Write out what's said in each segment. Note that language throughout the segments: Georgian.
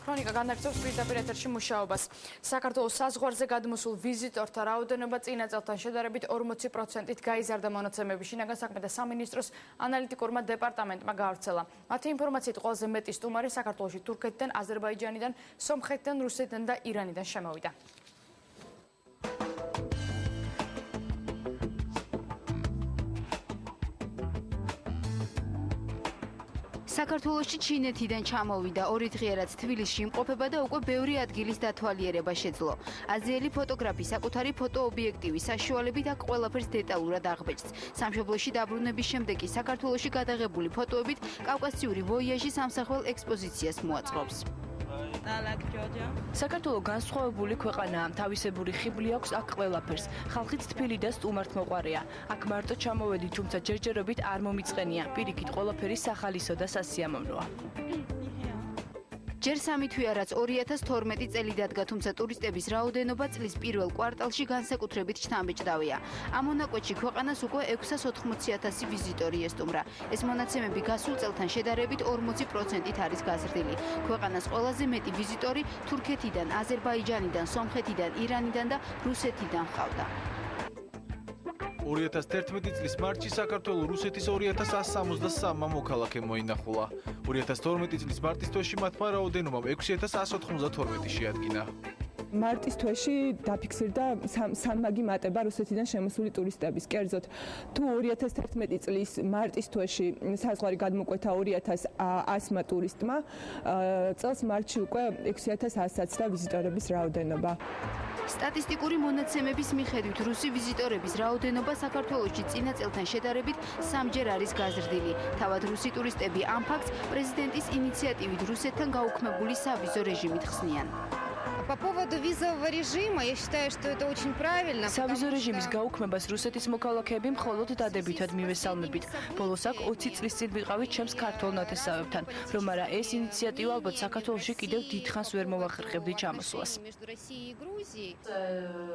ქრონიკა განაგრძობს პირდაპირ ეთერში მუშაობას. საქართველოს საზღვარზე გადმოსულ ვიზიტორთა რაოდენობა წინა წელთან შედარებით 40%-ით გაიზარდა მონაცემები. შინაგან საქმეთა სამინისტროს ანალიტიკურმა დეპარტამენტმა გაავრცელა. მათი ინფორმაციით ყველაზე მეტი სტუმარი საქართველოში თურქეთიდან, აზერბაიჯანიდან, სომხეთიდან, რუსეთიდან და ირანიდან შემოვიდა. საქართველოში ჩინეთიდან ჩამოვიდა 2 დღე რაც თბილისში იმყოფება და უკვე ბევრი ადგილის დათვალიერება შეძლო. აზიელი ფოტოგრაფი საკუთარი ფოტოობიექტივის საშუალებით აქ ყველაფერს დეტალურად აღბეჭდს. სამშობლოში დაბრუნების შემდეგ კი საქართველოში გადაღებული ფოტოებით კავკასიური ვოიაჟის ამსახველ ექსპოზიციას მოაწყობს. საქართველო განსხვავებული ქვეყანაა, თავისებური ხიბლი აქვს აქ ყველაფერს. ხალხიც თბილი და სტუმართმოყვარეა. აქ მარტო ჩამოვედი, თუმცა ჯერჯერობით არ მომიწყენია. პირიქით ყველაფერი სახალისო და სასიამოვნოა. ჯერ 3 თვეა რაც 2012 წელი დადგა, თუმცა ტურისტების რაოდენობა წლის პირველ კვარტალში განსაკუთრებით შთამბეჭდავია. ამ მონაკვეთში ქვეყანას უკვე 680,000 ვიზიტორი ესტუმრა. ეს მონაცემები გასულ წელთან შედარებით 40%-ით არის გაზრდილი. ქვეყანას ყველაზე მეტი ვიზიტორი თურქეთიდან, აზერბაიჯანიდან, სომხეთიდან, ირანიდან და რუსეთიდან ჰყავდა. 2011 წლის მარტში საქართველოს რუსეთის 2163 მოქალაქე მოინახულა. 2012 წლის მარტის თვეში მათმა რაოდენობამ 6192 შეადგინა. მარტის თვეში დაფიქსირდა სამმაგი მატება რუსეთიდან შემოსული ტურისტების. კერძოდ, თუ 2011 წლის მარტის თვეში საზღვარი გადმოკვეთა 2100 ტურისტმა, წელს მარტში უკვე 6100-ს და ვიზიტორების რაოდენობა. სტატისტიკური მონაცემების მიხედვით რუსი ვიზიტორების რაოდენობა საქართველოში წინა წელთან შედარებით 3-ჯერ არის გაზრდილი. თავად რუსი ტურისტები ამ ფაქტს პრეზიდენტის ინიციატივით რუსეთთან გაუქმებული სავიზო რეჟიმით ხსნიან. По поводу визового режима, я считаю, что это очень правильно. სავიზო რეჟიმის გაუქმებას რუსეთის მოქალაქეები მხოლოდ დადებითად მივესალმებით. ბოლოს აქ 20 წლის წინ ვიყავით ჩემს ქართულ ნათესავებთან, რომ არა ეს ინიციატივა ალბათ საქართველოში კიდევ დიდხანს ვერ მოვახერხებდი ჩამოსვლას.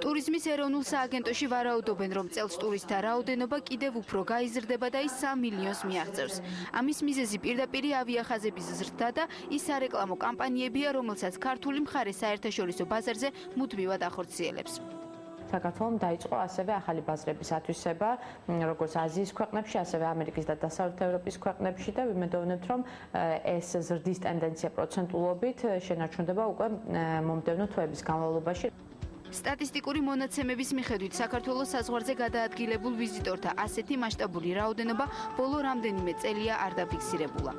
ტურიზმის ეროვნულ სააგენტოში ვარაუდობენ, რომ წელს ტურისტთა რაოდენობა კიდევ უფრო გაიზრდება და ის 3 მილიონს მიაღწევს. ამის მიზეზი პირდაპირი ავიახაზების ზრდა და ის სარეკლამო კამპანიებია, რომელსაც ქართული მხარე საერთაშორისო ბაზარზე მუდმივად ახორციელებს. საქართველომ დაიწყო ასევე ახალი ბაზრების ათვისება, როგორც აზიის ქვეყნებში, ასევე ამერიკის და დასავლეთ ევროპის ქვეყნებში და ვიმედოვნებთ, რომ ეს ზრდის ტენდენცია პროცენტულობით შენარჩუნდება უკვე მომდევნო თვეების განმავლობაში. სტატისტიკური მონაცემების მიხედვით საქართველოს საზღვარზე გადაადგილებულ ვიზიტორთა ასეთი მასშტაბური რაოდენობა ბოლო რამდენიმე წელია არ დაფიქსირებულა.